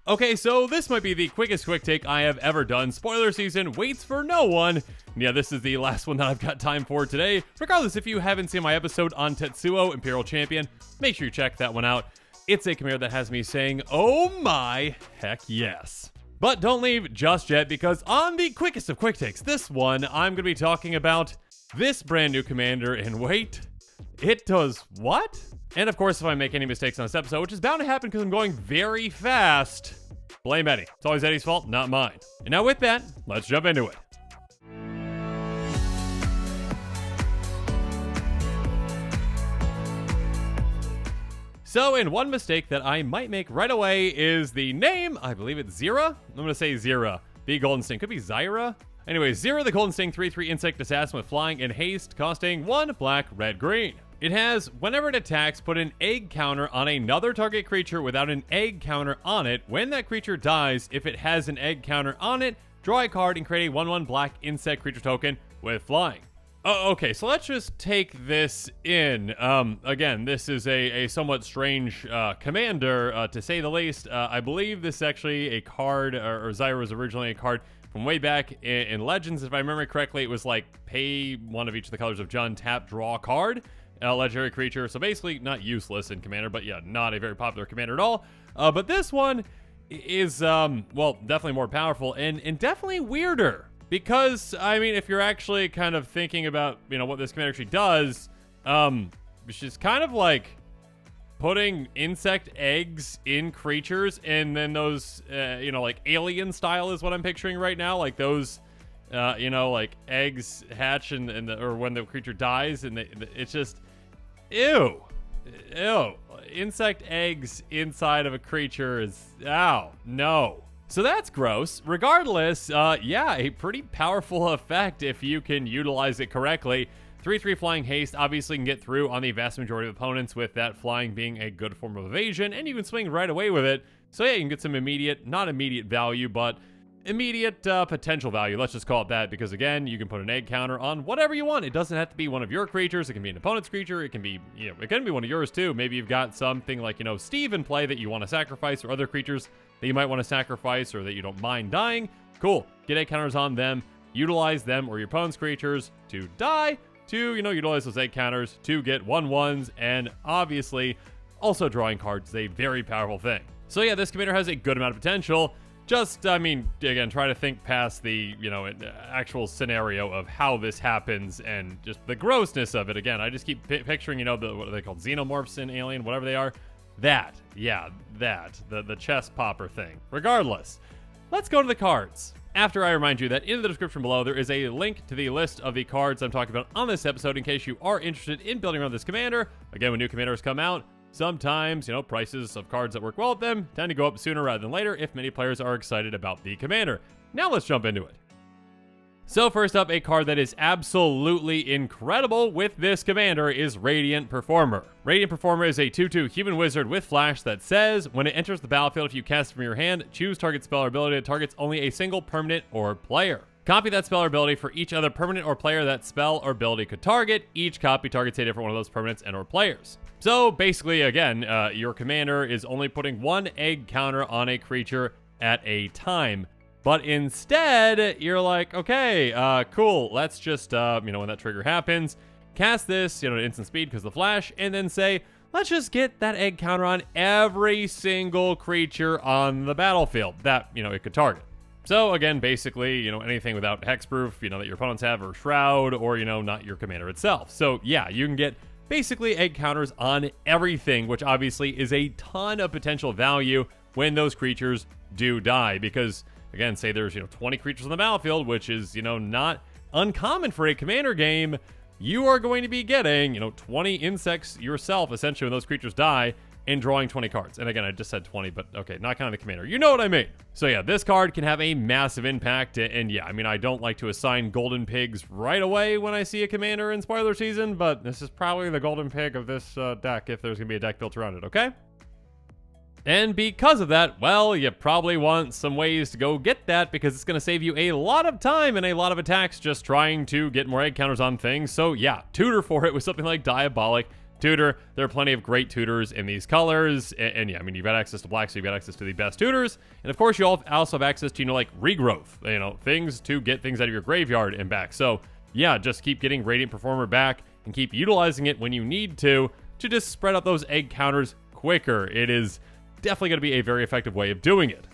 Okay, so this might be the quickest quick take I have ever done. Spoiler season waits for no one. Yeah, this is the last one that I've got time for today. Regardless, if you haven't seen my episode on Tetsuo, Imperial Champion, make sure you check that one out. It's a Chimera that has me saying, oh my, heck yes. But don't leave just yet, because on the quickest of quick takes, this one, I'm going to be talking about this brand new commander, and wait, it does what? And of course, if I make any mistakes on this episode, which is bound to happen because I'm going very fast, blame Eddie. It's always Eddie's fault, not mine. And now with that, let's jump into it. So, and one mistake that I might make right away is the name. I believe it's Xira. I'm going to say Xira, the Golden Sting. Could be Xira. Anyway, Xira the Golden Sting 3/3 insect assassin with flying and haste, costing 1 black, red, green. It has, whenever it attacks, put an egg counter on another target creature without an egg counter on it. When that creature dies, if it has an egg counter on it, draw a card and create a 1/1 black insect creature token with flying. Oh, okay, so let's just take this in. Again, this is a somewhat strange commander, to say the least. I believe this is actually a card, or Xira was originally a card from way back in Legends. If I remember correctly, it was like pay one of each of the colors of Jund, tap, draw a card. Legendary creature, so basically not useless in Commander, but yeah, not a very popular commander at all. But this one is, well, definitely more powerful and definitely weirder. Because, I mean, if you're actually kind of thinking about, you know, what this commander actually does, which is kind of like putting insect eggs in creatures, and then those, you know, like alien style is what I'm picturing right now, like those, you know, like eggs hatch or when the creature dies, and it's just, ew, insect eggs inside of a creature is, ow, no. So that's gross. Regardless, yeah, a pretty powerful effect if you can utilize it correctly. 3/3 flying haste obviously can get through on the vast majority of opponents, with that flying being a good form of evasion, and you can swing right away with it. So yeah, you can get some immediate, not immediate value, but immediate potential value. Let's just call it that, because again, you can put an egg counter on whatever you want. It doesn't have to be one of your creatures. It can be an opponent's creature. It can be, you know, it can be one of yours too. Maybe you've got something like, you know, Steve in play that you want to sacrifice, or other creatures that you might want to sacrifice or that you don't mind dying. Cool. Get egg counters on them. Utilize them or your opponent's creatures to die, to, you know, utilize those egg counters to get 1/1s, and obviously also drawing cards is a very powerful thing. So yeah, this commander has a good amount of potential. Just, I mean, again, try to think past the, you know, actual scenario of how this happens and just the grossness of it. Again, I just keep picturing, you know, what are they called? Xenomorphs in Alien, whatever they are. That, yeah, the chest popper thing. Regardless, let's go to the cards. After I remind you that in the description below, there is a link to the list of the cards I'm talking about on this episode in case you are interested in building around this commander. Again, when new commanders come out, sometimes, you know, prices of cards that work well with them tend to go up sooner rather than later if many players are excited about the commander. Now let's jump into it. So first up, a card that is absolutely incredible with this commander is Radiant Performer. Radiant Performer is a 2/2 human wizard with flash that says, when it enters the battlefield, if you cast it from your hand, choose target spell or ability that targets only a single permanent or player. Copy that spell or ability for each other permanent or player that spell or ability could target. Each copy targets a different one of those permanents and or players. So basically, again, your commander is only putting one egg counter on a creature at a time. But instead, you're like, okay, cool. Let's just, you know, when that trigger happens, cast this, you know, at instant speed because of the flash, and then say, let's just get that egg counter on every single creature on the battlefield that, you know, it could target. So again, basically, you know, anything without hexproof, you know, that your opponents have, or shroud, or, you know, not your commander itself. So yeah, you can get basically egg counters on everything, which obviously is a ton of potential value when those creatures do die, because again, say there's, you know, 20 creatures on the battlefield, which is, you know, not uncommon for a commander game. You are going to be getting, you know, 20 insects yourself, essentially, when those creatures die, and drawing 20 cards. And again, I just said 20, but okay, not counting the commander. You know what I mean. So yeah, this card can have a massive impact. And yeah, I mean, I don't like to assign golden pigs right away when I see a commander in spoiler season, but this is probably the golden pig of this deck if there's going to be a deck built around it, okay? And because of that, well, you probably want some ways to go get that because it's going to save you a lot of time and a lot of attacks just trying to get more egg counters on things. So yeah, Tutor for it with something like Diabolic. Tutor, there are plenty of great tutors in these colors. And yeah, I mean, you've got access to black, so you've got access to the best tutors. And of course, you also have access to, like regrowth, things to get things out of your graveyard and back. So yeah, just keep getting Radiant Performer back and keep utilizing it when you need to just spread out those egg counters quicker. It is definitely going to be a very effective way of doing it.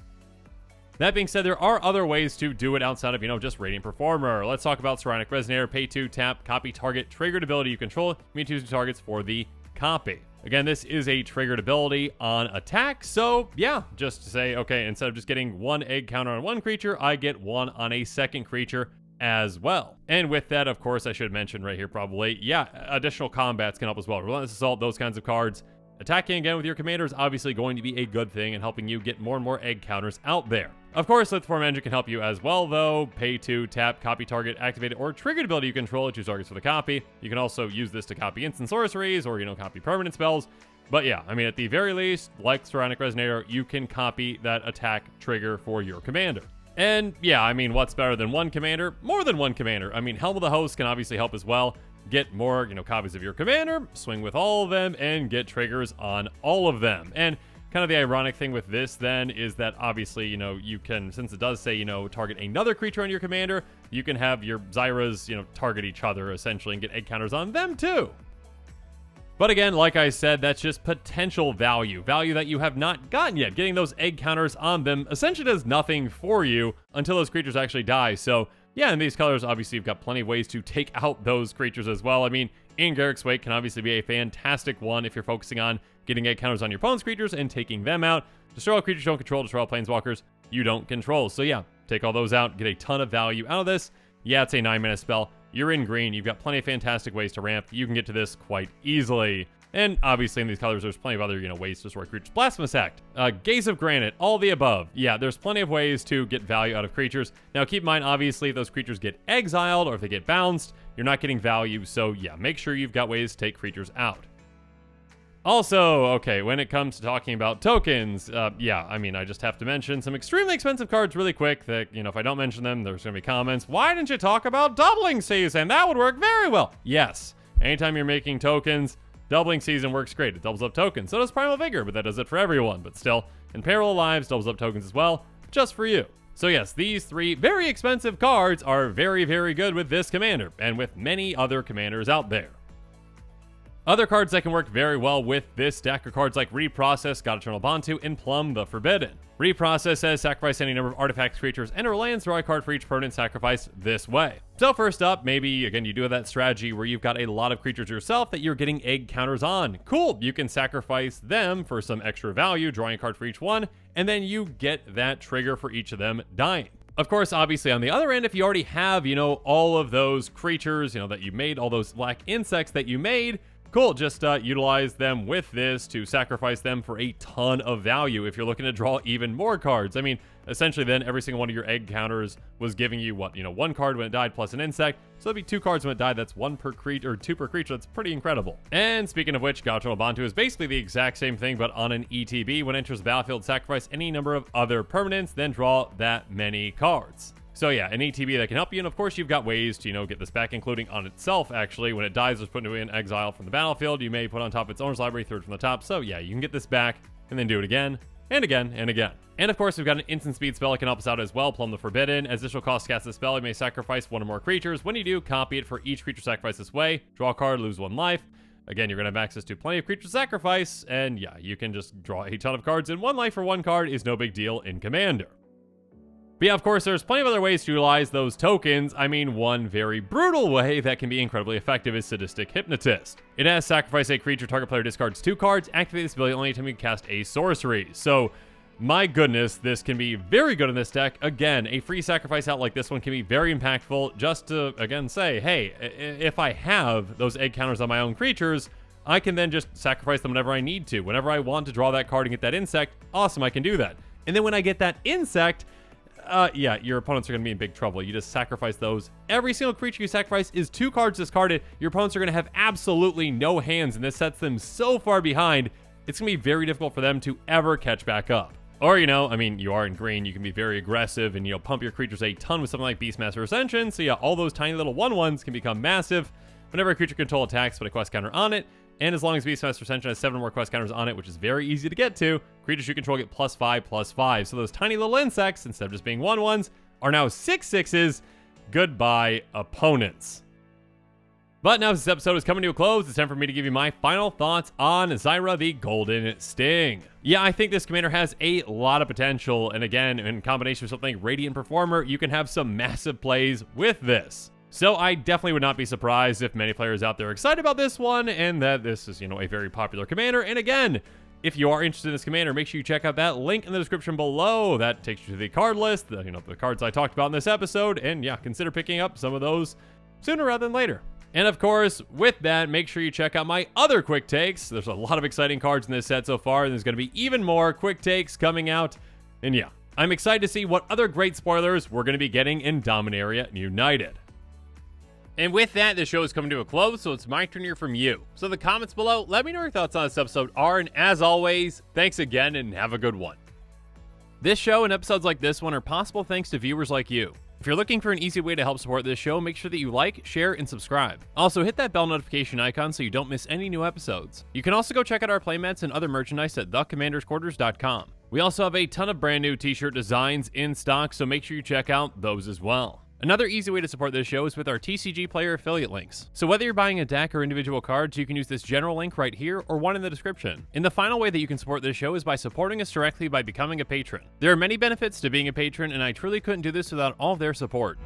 That being said, there are other ways to do it outside of, just Radiant Performer. Let's talk about Sadistic Resonator. Pay 2, tap, copy target, triggered ability you control. You may choose targets for the copy. Again, this is a triggered ability on attack, so yeah, just to say, okay, instead of just getting one egg counter on one creature, I get one on a second creature as well. And with that, of course, I should mention right here probably, yeah, additional combats can help as well. Relentless Assault, those kinds of cards. Attacking again with your commander is obviously going to be a good thing and helping you get more and more egg counters out there. Of course, Lift Form Engine can help you as well, though. Pay 2, tap, copy target, activate it, or triggered ability you control, choose targets for the copy. You can also use this to copy instant sorceries or, copy permanent spells. But yeah, I mean, at the very least, like Sadistic Resonator, you can copy that attack trigger for your commander. And yeah, I mean, what's better than one commander? More than one commander. I mean, Helm of the Host can obviously help as well. Get more, copies of your commander, swing with all of them, and get triggers on all of them. And kind of the ironic thing with this then is that obviously, you can, since it does say, target another creature on your commander, you can have your Xiras, target each other essentially and get egg counters on them too. But again, like I said, that's just potential value that you have not gotten yet. Getting those egg counters on them essentially does nothing for you until those creatures actually die. So yeah, in these colors, obviously, you've got plenty of ways to take out those creatures as well. I mean, in Garrick's Wake can obviously be a fantastic one if you're focusing on getting egg counters on your opponent's creatures and taking them out. Destroy all creatures you don't control, destroy all planeswalkers you don't control. So yeah, take all those out, get a ton of value out of this. Yeah, it's a 9-mana spell. You're in green. You've got plenty of fantastic ways to ramp. You can get to this quite easily. And obviously in these colors, there's plenty of other, ways to destroy creatures. Blasphemous Act, Gaze of Granite, all the above. Yeah, there's plenty of ways to get value out of creatures. Now keep in mind, obviously, if those creatures get exiled or if they get bounced, you're not getting value. So yeah, make sure you've got ways to take creatures out. Also, okay, when it comes to talking about tokens, yeah, I mean, I just have to mention some extremely expensive cards really quick that, if I don't mention them, there's going to be comments. Why didn't you talk about Doubling Season? That would work very well. Yes, anytime you're making tokens, Doubling Season works great. It doubles up tokens. So does Primal Vigor, but that does it for everyone. But still, and Peril of Lives doubles up tokens as well, just for you. So yes, these three very expensive cards are very, very good with this commander, and with many other commanders out there. Other cards that can work very well with this deck are cards like Reprocess, God Eternal Bond 2, and Plumb the Forbidden. Reprocess says sacrifice any number of artifacts, creatures, and or lands, draw a card for each permanent sacrifice this way. So first up, maybe, again, you do have that strategy where you've got a lot of creatures yourself that you're getting egg counters on. Cool, you can sacrifice them for some extra value, drawing a card for each one, and then you get that trigger for each of them dying. Of course, obviously, on the other end, if you already have, all of those creatures, that you made, all those black insects that you made, cool, just utilize them with this to sacrifice them for a ton of value if you're looking to draw even more cards. I mean, essentially then every single one of your egg counters was giving you what, one card when it died plus an insect. So that'd be 2 cards when it died. That's 1 per creature, or 2 per creature. That's pretty incredible. And speaking of which, God Eternal Bond 2 is basically the exact same thing, but on an ETB. When it enters the battlefield, sacrifice any number of other permanents, then draw that many cards. So yeah, an ETB that can help you, and of course you've got ways to, get this back, including on itself, actually. When it dies, it's put into an exile from the battlefield. You may put on top of its owner's library, third from the top. So yeah, you can get this back, and then do it again, and again, and again. And of course, we've got an instant speed spell that can help us out as well, Plumb the Forbidden. As additional cost to cast this spell, you may sacrifice 1 or more creatures. When you do, copy it for each creature sacrificed this way. Draw a card, lose 1 life. Again, you're going to have access to plenty of creature sacrifice, and yeah, you can just draw a ton of cards, and 1 life for 1 card is no big deal in Commander. But yeah, of course, there's plenty of other ways to utilize those tokens. I mean, one very brutal way that can be incredibly effective is Sadistic Hypnotist. It has sacrifice a creature, target player discards 2 cards, activate this ability only time you cast a sorcery. So, my goodness, this can be very good in this deck. Again, a free sacrifice out like this one can be very impactful, just to, again, say, hey, if I have those egg counters on my own creatures, I can then just sacrifice them whenever I need to. Whenever I want to draw that card and get that insect, awesome, I can do that. And then when I get that insect, yeah, your opponents are going to be in big trouble. You just sacrifice those. Every single creature you sacrifice is 2 cards discarded. Your opponents are going to have absolutely no hands, and this sets them so far behind. it's going to be very difficult for them to ever catch back up. Or, you know, I mean, you are in green, you can be very aggressive and, you know, pump your creatures a ton with something like Beastmaster Ascension. So yeah, all those tiny little 1/1s can become massive whenever a creature control attacks, put a quest counter on it. And as long as Beastmaster Ascension has 7 more quest counters on it, which is very easy to get to, creatures you control get +5/+5. So those tiny little insects, instead of just being 1/1s, are now 6/6s. Goodbye, opponents. But now this episode is coming to a close, it's time for me to give you my final thoughts on Xira the Golden Sting. Yeah, I think this commander has a lot of potential, and again, in combination with something like Radiant Performer, you can have some massive plays with this. So I definitely would not be surprised if many players out there are excited about this one, and that this is, you know, a very popular commander. And again, if you are interested in this commander, make sure you check out that link in the description below. That takes you to the card list, the cards I talked about in this episode, and yeah, consider picking up some of those sooner rather than later. And of course, with that, make sure you check out my other quick takes. There's a lot of exciting cards in this set so far, and there's going to be even more quick takes coming out. And yeah, I'm excited to see what other great spoilers we're going to be getting in Dominaria United. And with that, the show is coming to a close, so it's my turn to hear from you. So in the comments below, let me know your thoughts on this episode are, and as always, thanks again and have a good one. This show and episodes like this one are possible thanks to viewers like you. If you're looking for an easy way to help support this show, make sure that you like, share, and subscribe. Also, hit that bell notification icon so you don't miss any new episodes. You can also go check out our playmats and other merchandise at thecommandersquarters.com. We also have a ton of brand new t-shirt designs in stock, so make sure you check out those as well. Another easy way to support this show is with our TCG player affiliate links. So whether you're buying a deck or individual cards, you can use this general link right here or one in the description. And the final way that you can support this show is by supporting us directly by becoming a patron. There are many benefits to being a patron, and I truly couldn't do this without all their support.